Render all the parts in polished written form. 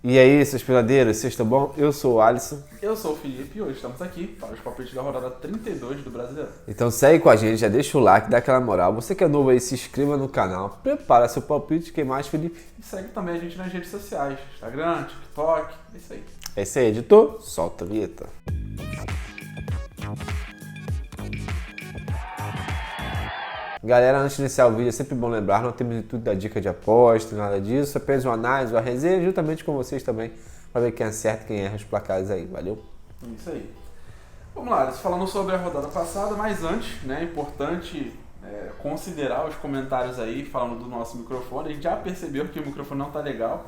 E aí, seus peladeiros, vocês estão bom? Eu sou o Alisson. Eu sou o Felipe e hoje estamos aqui para os palpites da rodada 32 do Brasileiro. Então segue com a gente, já deixa o like, dá aquela moral. Você que é novo aí, se inscreva no canal, prepara seu palpite. Quem mais, Felipe? E segue também a gente nas redes sociais, Instagram, TikTok, é isso aí. É isso aí, editor. Solta a vinheta. Galera, antes de iniciar o vídeo, é sempre bom lembrar, não temos tudo da dica de aposta, nada disso, apenas uma análise, uma resenha, juntamente com vocês também, para ver quem acerta e quem erra os placares aí, valeu? Isso aí. Vamos lá, falando sobre a rodada passada, mas antes, né, é importante considerar os comentários aí, falando do nosso microfone. A gente já percebeu que o microfone não tá legal,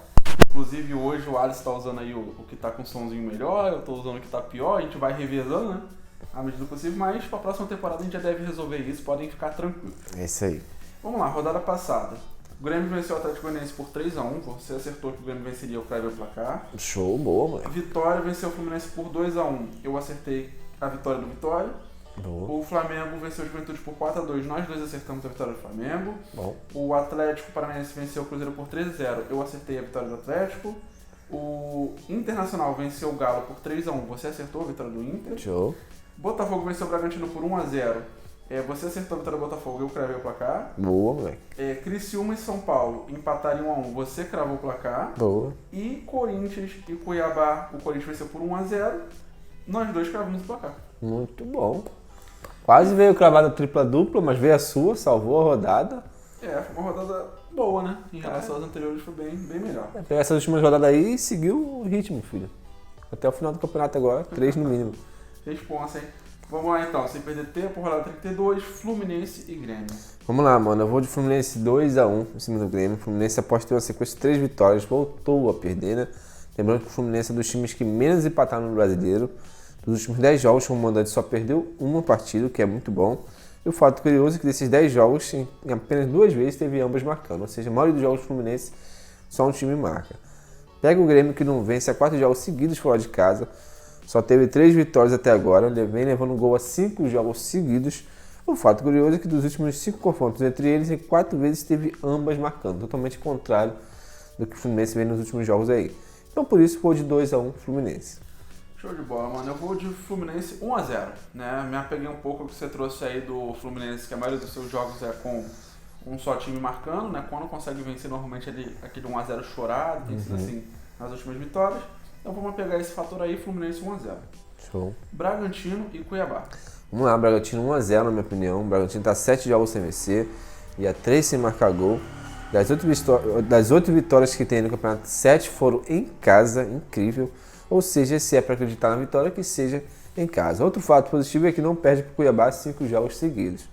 inclusive hoje o Alisson está usando aí o que tá com somzinho melhor, eu estou usando o que tá pior, a gente vai revezando, né? À medida do possível, mas para a próxima temporada a gente já deve resolver isso, podem ficar tranquilos. É isso aí. Vamos lá, rodada passada. O Grêmio venceu o Atlético Goianiense por 3-1, você acertou que o Grêmio venceria o prévio placar. Show, boa, mano. Vitória venceu o Fluminense por 2-1, eu acertei a vitória do Vitória. Boa. O Flamengo venceu o Juventude por 4-2, nós dois acertamos a vitória do Flamengo. Bom. O Atlético Paranaense venceu o Cruzeiro por 3-0, eu acertei a vitória do Atlético. O Internacional venceu o Galo por 3-1, você acertou a vitória do Inter. Show. Botafogo venceu o Bragantino por 1-0. Você acertou a vitória do Botafogo, eu cravei o placar. Boa, moleque. Criciúma e São Paulo empataram 1-1, você cravou o placar. Boa. E Corinthians e Cuiabá, o Corinthians venceu por 1-0. Nós dois cravamos o placar. Muito bom. Quase veio cravada tripla-dupla, mas veio a sua, salvou a rodada. Foi uma rodada boa, né? Em relação às anteriores foi bem melhor. Pega essas últimas rodadas aí e seguiu o ritmo, filho. Até o final do campeonato agora, 3 no mínimo. Responsa, hein? Vamos lá então, sem perder tempo, rodada 32, Fluminense e Grêmio. Vamos lá, mano. Eu vou de Fluminense 2-1 em cima do Grêmio. O Fluminense, após ter uma sequência de 3 vitórias, voltou a perder, né? Lembrando que o Fluminense é dos times que menos empataram no Brasileiro. Dos últimos 10 jogos, o mandante só perdeu uma partida, o que é muito bom. E o fato curioso é que desses 10 jogos, em apenas 2 vezes teve ambas marcando. Ou seja, a maioria dos jogos do Fluminense, só um time marca. Pega o Grêmio, que não vence há 4 jogos seguidos fora de casa. Só teve 3 vitórias até agora, vem levando gol a 5 jogos seguidos. O fato curioso é que dos últimos 5 confrontos entre eles, em 4 vezes teve ambas marcando, totalmente contrário do que o Fluminense vem nos últimos jogos aí. Então por isso vou de 2-1 Fluminense. Show de bola, mano. Eu vou de Fluminense 1-0, né? Me apeguei um pouco ao que você trouxe aí do Fluminense, que a maioria dos seus jogos é com um só time marcando, né? Quando consegue vencer, normalmente aquele 1-0 chorado, tem sido assim nas últimas vitórias. Então vamos pegar esse fator aí, Fluminense 1-0. Show. Bragantino e Cuiabá. Vamos lá, Bragantino 1-0 na minha opinião. O Bragantino está 7 jogos sem vencer e a 3 sem marcar gol. Das 8 vitórias que tem no campeonato, 7 foram em casa, incrível. Ou seja, se é para acreditar na vitória, que seja em casa. Outro fato positivo é que não perde para o Cuiabá 5 jogos seguidos.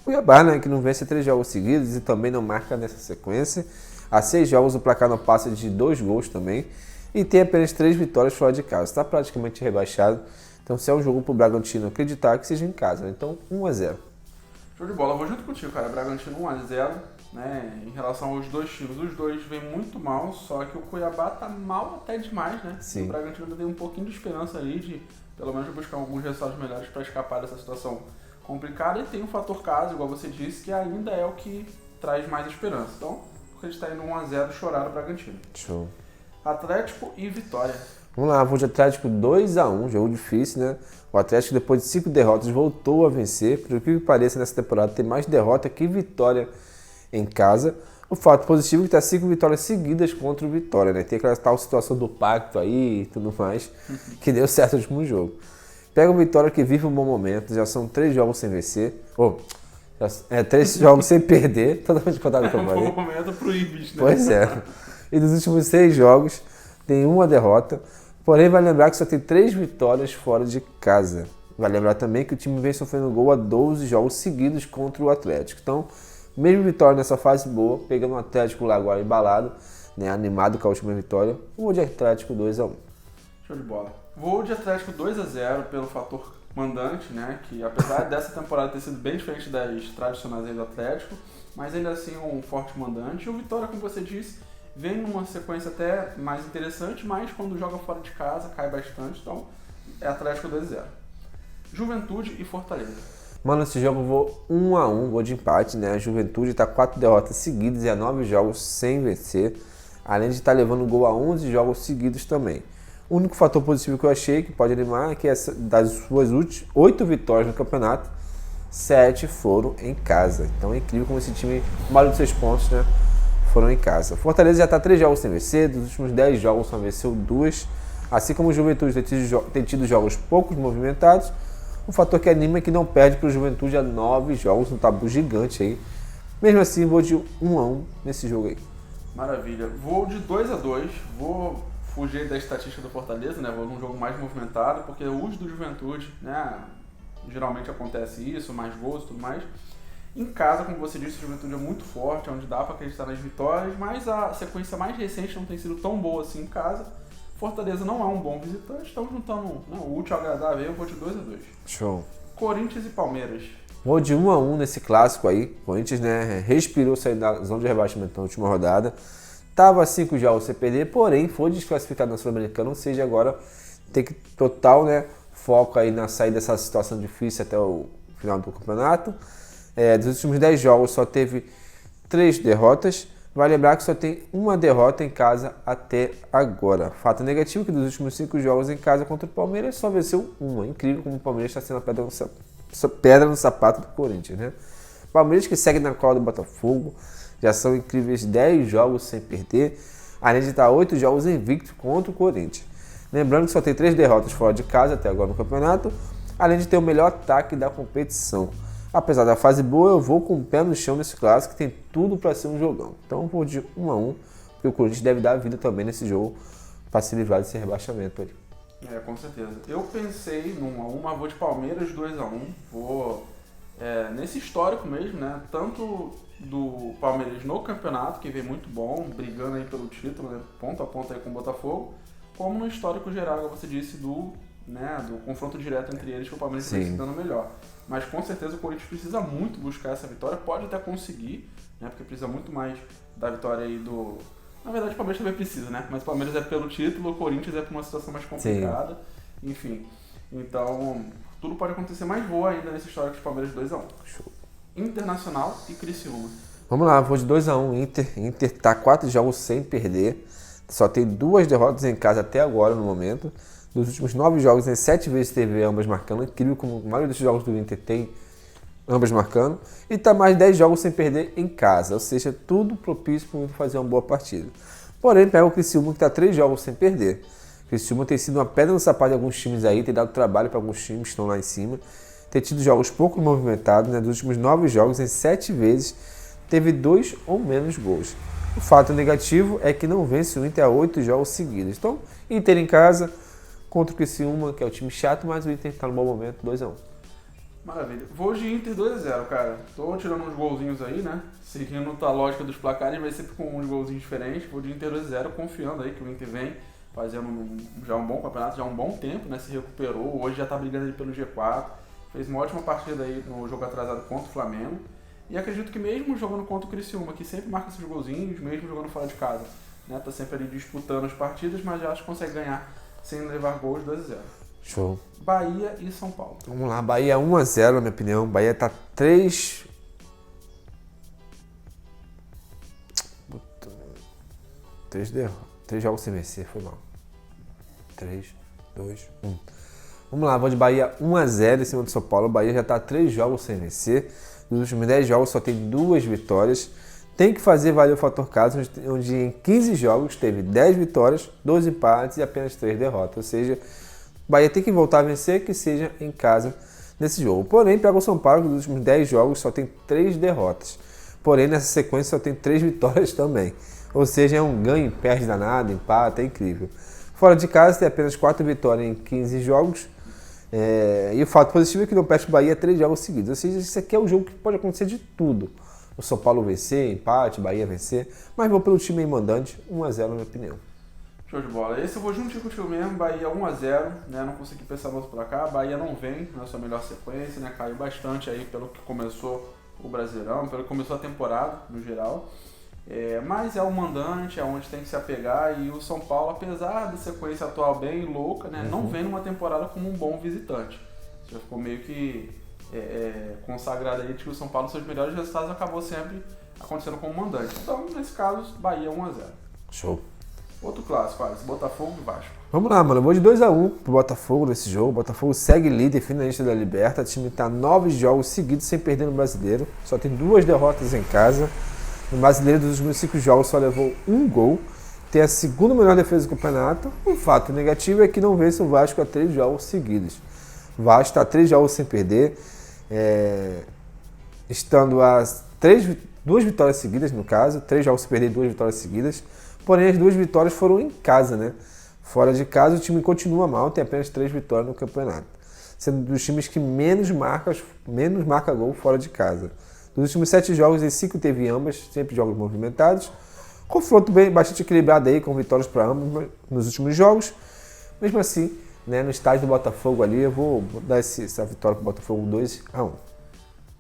Cuiabá, né, que não vence 3 jogos seguidos e também não marca nessa sequência. Há 6 jogos o placar não passa de 2 gols também. E tem apenas 3 vitórias fora de casa. Está praticamente rebaixado. Então, se é um jogo para o Bragantino acreditar, que seja em casa. Então, 1-0. Show de bola. Eu vou junto contigo, cara. Bragantino 1-0. Né? Em relação aos dois times, os dois vêm muito mal. Só que o Cuiabá tá mal até demais, né? Sim. O Bragantino ainda tem um pouquinho de esperança ali de, pelo menos, buscar alguns resultados melhores para escapar dessa situação complicada. E tem um fator caso, igual você disse, que ainda é o que traz mais esperança. Então, acreditar aí no 1-0 chorar o Bragantino. Show. Atlético e Vitória. Vamos lá, vou de Atlético 2-1, jogo difícil, né? O Atlético, depois de 5 derrotas, voltou a vencer. Por que pareça, nessa temporada tem mais derrota que vitória em casa. O fato positivo é que está 5 vitórias seguidas contra o Vitória, né? Tem aquela tal situação do pacto aí e tudo mais, que deu certo no último jogo. Pega o Vitória, que vive um bom momento, já são 3 jogos sem vencer. 3 jogos sem perder, totalmente contado com o É um bom momento pro Ibis, né? Pois é. E dos últimos 6 jogos, tem uma derrota. Porém, vai lembrar que só tem 3 vitórias fora de casa. Vai lembrar também que o time vem sofrendo gol a 12 jogos seguidos contra o Atlético. Então, mesmo vitória nessa fase boa, pegando o Atlético lá agora embalado, né, animado com a última vitória, vou de Atlético 2-1. Show de bola. Vou de Atlético 2-0 pelo fator mandante, né? Que apesar dessa temporada ter sido bem diferente das tradicionais aí do Atlético, mas ainda assim um forte mandante. E o Vitória, como você disse, vem numa sequência até mais interessante, mas quando joga fora de casa cai bastante, então é Atlético 2-0. Juventude e Fortaleza. Mano, esse jogo eu vou 1-1, vou de empate, né? A Juventude tá 4 derrotas seguidas e há 9 jogos sem vencer. além de estar levando gol a 11 jogos seguidos também. O único fator positivo que eu achei que pode animar é que das suas 8 vitórias no campeonato, 7 foram em casa. Então é incrível como esse time, o maior dos 6 pontos, né, foram em casa. Fortaleza já está 3 jogos sem vencer, dos últimos 10 jogos só venceu 2. Assim como o Juventude tem tido jogos poucos movimentados, um fator que anima é que não perde para o Juventude a 9 jogos, um tabu gigante aí. Mesmo assim, vou de 1-1 nesse jogo aí. Maravilha. Vou de 2-2. Vou fugir da estatística do Fortaleza, né? Vou num jogo mais movimentado, porque o uso do Juventude, né? Geralmente acontece isso, mais gols e tudo mais. Em casa, como você disse, o Juventude é muito forte, é onde dá para acreditar nas vitórias, mas a sequência mais recente não tem sido tão boa assim em casa. Fortaleza não é um bom visitante, estamos juntando o útil ao agradável, eu vou de 2-2. Show. Corinthians e Palmeiras. Vou de 1-1 nesse clássico aí. Corinthians, né, respirou sair da zona de rebaixamento na última rodada. Tava 5 jogos sem perder, porém foi desclassificado na Sul-Americana, ou seja, agora tem que total, né, foco aí na saída dessa situação difícil até o final do campeonato. Dos últimos 10 jogos só teve 3 derrotas. Vai lembrar que só tem uma derrota em casa até agora. Fato negativo que dos últimos 5 jogos em casa contra o Palmeiras só venceu uma. Incrível como o Palmeiras está sendo a pedra no sapato do Corinthians, né? Palmeiras que segue na cola do Botafogo. Já são incríveis 10 jogos sem perder. Além de estar 8 jogos invicto contra o Corinthians. Lembrando que só tem 3 derrotas fora de casa até agora no campeonato. Além de ter o melhor ataque da competição. Apesar da fase boa, eu vou com o pé no chão nesse clássico, que tem tudo para ser um jogão. Então eu vou de 1-1, porque o Corinthians deve dar a vida também nesse jogo para se livrar desse rebaixamento ali. Com certeza. Eu pensei num 1-1, mas vou de Palmeiras 2-1. Vou nesse histórico mesmo, né? Tanto do Palmeiras no campeonato, que vem muito bom, brigando aí pelo título, né? Ponto a ponto aí com o Botafogo, como no histórico geral, como você disse, do confronto direto entre eles, que o Palmeiras vem se dando melhor. Mas com certeza o Corinthians precisa muito buscar essa vitória, pode até conseguir, né? Porque precisa muito mais da vitória aí do... Na verdade o Palmeiras também precisa, né? Mas o Palmeiras é pelo título, o Corinthians é por uma situação mais complicada. Sim. Enfim, então tudo pode acontecer, mais boa ainda nessa história de Palmeiras 2-1. Show. Internacional e Criciúma. Vamos lá, vou de 2-1 Inter tá 4 jogos sem perder, só tem 2 derrotas em casa até agora no momento. Dos últimos 9 jogos, 7 vezes teve ambas marcando. Incrível como a maioria dos jogos do Inter tem ambas marcando. E está mais 10 jogos sem perder em casa. Ou seja, tudo propício para o Inter fazer uma boa partida. Porém, pega o Criciúma que está 3 jogos sem perder. O Criciúma tem sido uma pedra no sapato de alguns times aí. Tem dado trabalho para alguns times que estão lá em cima. Tem tido jogos pouco movimentados. Né? Dos últimos 9 jogos, 7 vezes teve 2 ou menos gols. O fato negativo é que não vence o Inter a 8 jogos seguidos. Então, Inter em casa... contra o Criciúma, que é o time chato, mas o Inter está no bom momento, 2-1. Maravilha. Vou de Inter 2-0, cara. Tô tirando uns golzinhos aí, né? Seguindo a lógica dos placares, mas sempre com uns golzinhos diferentes. Vou de Inter 2-0, confiando aí que o Inter vem fazendo já um bom campeonato, já há um bom tempo, né? Se recuperou, hoje já tá brigando ali pelo G4. Fez uma ótima partida aí no jogo atrasado contra o Flamengo. E acredito que mesmo jogando contra o Criciúma, que sempre marca esses golzinhos, mesmo jogando fora de casa, né? Tá sempre ali disputando as partidas, mas já acho que consegue ganhar sem levar gols, 2-0. Show. Bahia e São Paulo. Vamos lá, Bahia 1-0, na minha opinião. Bahia tá 3 jogos sem vencer, foi mal. 3, 2, 1. Vamos lá, vou de Bahia 1-0 em cima do São Paulo. O Bahia já tá 3 jogos sem vencer. Nos últimos 10 jogos só tem 2 vitórias. Tem que fazer valer o fator casa, onde em 15 jogos teve 10 vitórias, 12 empates e apenas 3 derrotas. Ou seja, o Bahia tem que voltar a vencer, que seja em casa nesse jogo. Porém, pega o São Paulo, que nos últimos 10 jogos só tem 3 derrotas. Porém, nessa sequência só tem 3 vitórias também. Ou seja, é um ganho, perde danado, empata, é incrível. Fora de casa tem apenas 4 vitórias em 15 jogos. E o fato positivo é que não perde o Bahia 3 jogos seguidos. Ou seja, isso aqui é um jogo que pode acontecer de tudo. O São Paulo vencer, empate, Bahia vencer. Mas vou pelo time aí mandante, 1-0 na minha opinião. Show de bola. Esse eu vou juntinho com o tio mesmo, Bahia 1-0, né? Não consegui pensar muito pra cá. Bahia não vem na sua melhor sequência, né? Caiu bastante aí pelo que começou o Brasileirão, pelo que começou a temporada no geral. Mas é o mandante, é onde tem que se apegar. E o São Paulo, apesar da sequência atual bem louca, né? Não vem numa temporada como um bom visitante. Já ficou meio que consagrado aí de que o São Paulo, seus melhores resultados, acabou sempre acontecendo como mandante. Então, nesse caso, Bahia 1-0. Show. Outro clássico, Alisson, Botafogo e Vasco. Vamos lá, mano. Eu vou de 2-1 pro Botafogo nesse jogo. O Botafogo segue líder, finalista da Liberta. O time tá 9 jogos seguidos sem perder no Brasileiro. Só tem 2 derrotas em casa. No Brasileiro, dos últimos 5 jogos, só levou 1 gol. Tem a segunda melhor defesa do campeonato. O fato negativo é que não vence o Vasco há 3 jogos seguidos. O Vasco está 3 jogos sem perder, estando a 2 vitórias seguidas, no caso. 3 jogos sem perder, 2 vitórias seguidas. Porém, as 2 vitórias foram em casa, né? Fora de casa, o time continua mal, tem apenas 3 vitórias no campeonato. Sendo dos times que menos marca gol fora de casa. Dos últimos 7 jogos, em 5 teve ambas, sempre jogos movimentados. Confronto bastante equilibrado aí, com vitórias para ambos nos últimos jogos. Mesmo assim, né, no estádio do Botafogo ali, eu vou dar essa vitória para o Botafogo 2-1.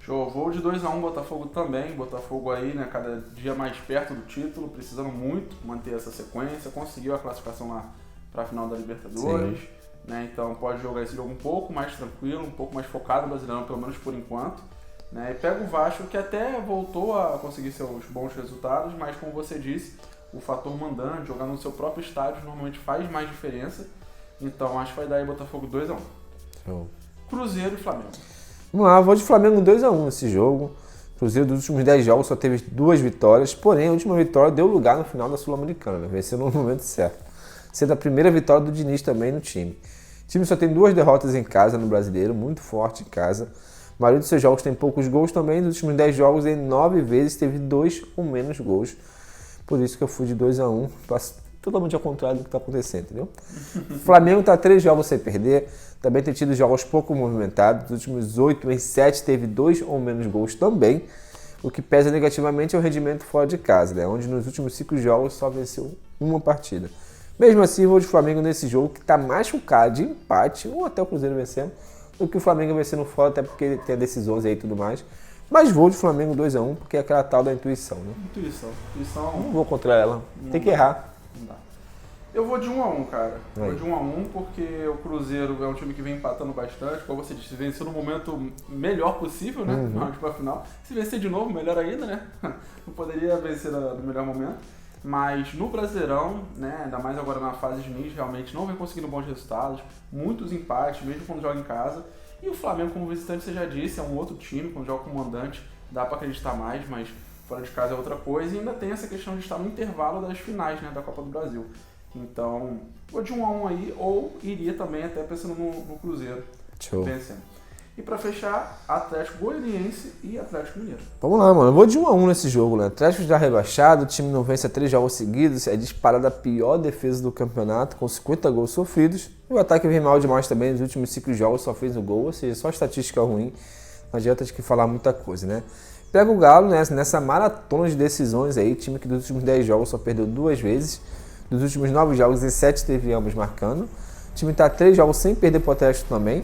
Show, vou de 2-1 Botafogo também. Botafogo aí, né, cada dia mais perto do título, precisando muito manter essa sequência. Conseguiu a classificação lá para a final da Libertadores. Né, então pode jogar esse jogo um pouco mais tranquilo, um pouco mais focado no Brasileirão, pelo menos por enquanto. Né, e pega o Vasco, que até voltou a conseguir seus bons resultados, mas como você disse, o fator mandante, jogar no seu próprio estádio, normalmente faz mais diferença. Então acho que vai dar aí Botafogo 2-1. Show. Cruzeiro e Flamengo. Vamos lá, vou de Flamengo 2-1 nesse jogo. O Cruzeiro dos últimos 10 jogos só teve 2 vitórias, porém a última vitória deu lugar no final da Sul-Americana, né? Venceu no momento certo. Sendo a primeira vitória do Diniz também no time. O time só tem 2 derrotas em casa no Brasileiro, muito forte em casa. A maioria dos seus jogos tem poucos gols também. Nos últimos 10 jogos, em 9 vezes, teve 2 ou menos gols. Por isso que eu fui de 2-1. Totalmente ao contrário do que está acontecendo, entendeu? O Flamengo está 3 jogos sem perder. Também tem tido jogos pouco movimentados. Nos últimos 8 em 7 teve 2 ou menos gols também. O que pesa negativamente é o rendimento fora de casa, né? Onde nos últimos 5 jogos só venceu uma partida. Mesmo assim, vou de Flamengo nesse jogo que está mais focado de empate, ou até o Cruzeiro vencendo, do que o Flamengo vencendo fora, até porque ele tem decisões aí e tudo mais. Mas vou de Flamengo 2-1, porque é aquela tal da intuição, né? Intuição. Não vou contra ela. Tem que errar. Não dá. Eu vou de 1-1, cara. Vou de 1-1 porque o Cruzeiro é um time que vem empatando bastante. Como você disse, venceu no momento melhor possível, né? Pra final. Se vencer de novo, melhor ainda, né? Não poderia vencer no melhor momento. Mas no Brasileirão, né, ainda mais agora na fase de Diniz, realmente não vem conseguindo bons resultados, muitos empates, mesmo quando joga em casa. E o Flamengo, como visitante, você já disse, é um outro time, quando joga como mandante, dá para acreditar mais, mas fora de casa é outra coisa. E ainda tem essa questão de estar no intervalo das finais, né, da Copa do Brasil. Então, vou de 1-1 aí, ou iria também até pensando no Cruzeiro. Show. Vencendo. E pra fechar, Atlético Goianiense e Atlético Mineiro. Vamos lá, mano. Eu vou de 1-1 nesse jogo, né? Atlético já rebaixado, o time não vence há 3 jogos seguidos, é disparada a pior defesa do campeonato, com 50 gols sofridos. E o ataque vem mal demais também, nos últimos 5 jogos só fez um gol, ou seja, só estatística ruim. Não adianta de que falar muita coisa, né? Pega o Galo, né, nessa maratona de decisões aí, time que dos últimos 10 jogos só perdeu 2 vezes. Dos últimos 9 jogos, em 7 teve ambos marcando. O time tá 3 jogos sem perder pro Atlético também.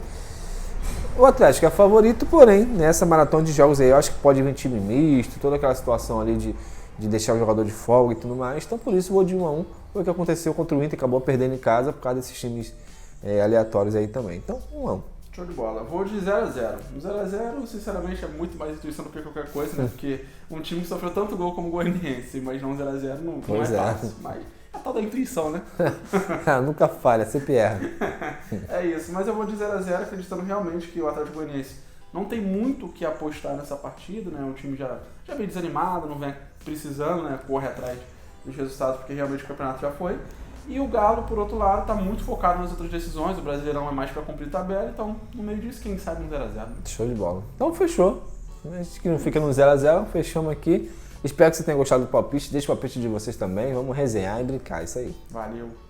O Atlético é favorito, porém, nessa maratona de jogos aí, eu acho que pode vir time misto, toda aquela situação ali de deixar o jogador de folga e tudo mais. Então, por isso, vou de 1-1. Foi o que aconteceu contra o Inter, acabou perdendo em casa por causa desses times aleatórios aí também. Então, 1-1. Show de bola. Vou de 0-0. O 0-0, sinceramente, é muito mais intuição do que qualquer coisa, né? Porque um time que sofreu tanto gol como o Goianiense, mas não 0-0 não é fácil. Mas é a tal da intuição, né? Nunca falha, sempre erra. É isso, mas eu vou de 0-0, acreditando realmente que o Atlético Goianiense não tem muito o que apostar nessa partida, né? O time já vem desanimado, não vem precisando, né, correr atrás dos resultados, porque realmente o campeonato já foi. E o Galo, por outro lado, está muito focado nas outras decisões, o Brasileirão é mais para cumprir tabela, então no meio disso, quem sabe um 0-0. Show de bola. Então fechou. A gente que não fica no 0-0, fechamos aqui. Espero que você tenha gostado do palpite, deixa o palpite de vocês também, vamos resenhar e brincar, isso aí. Valeu!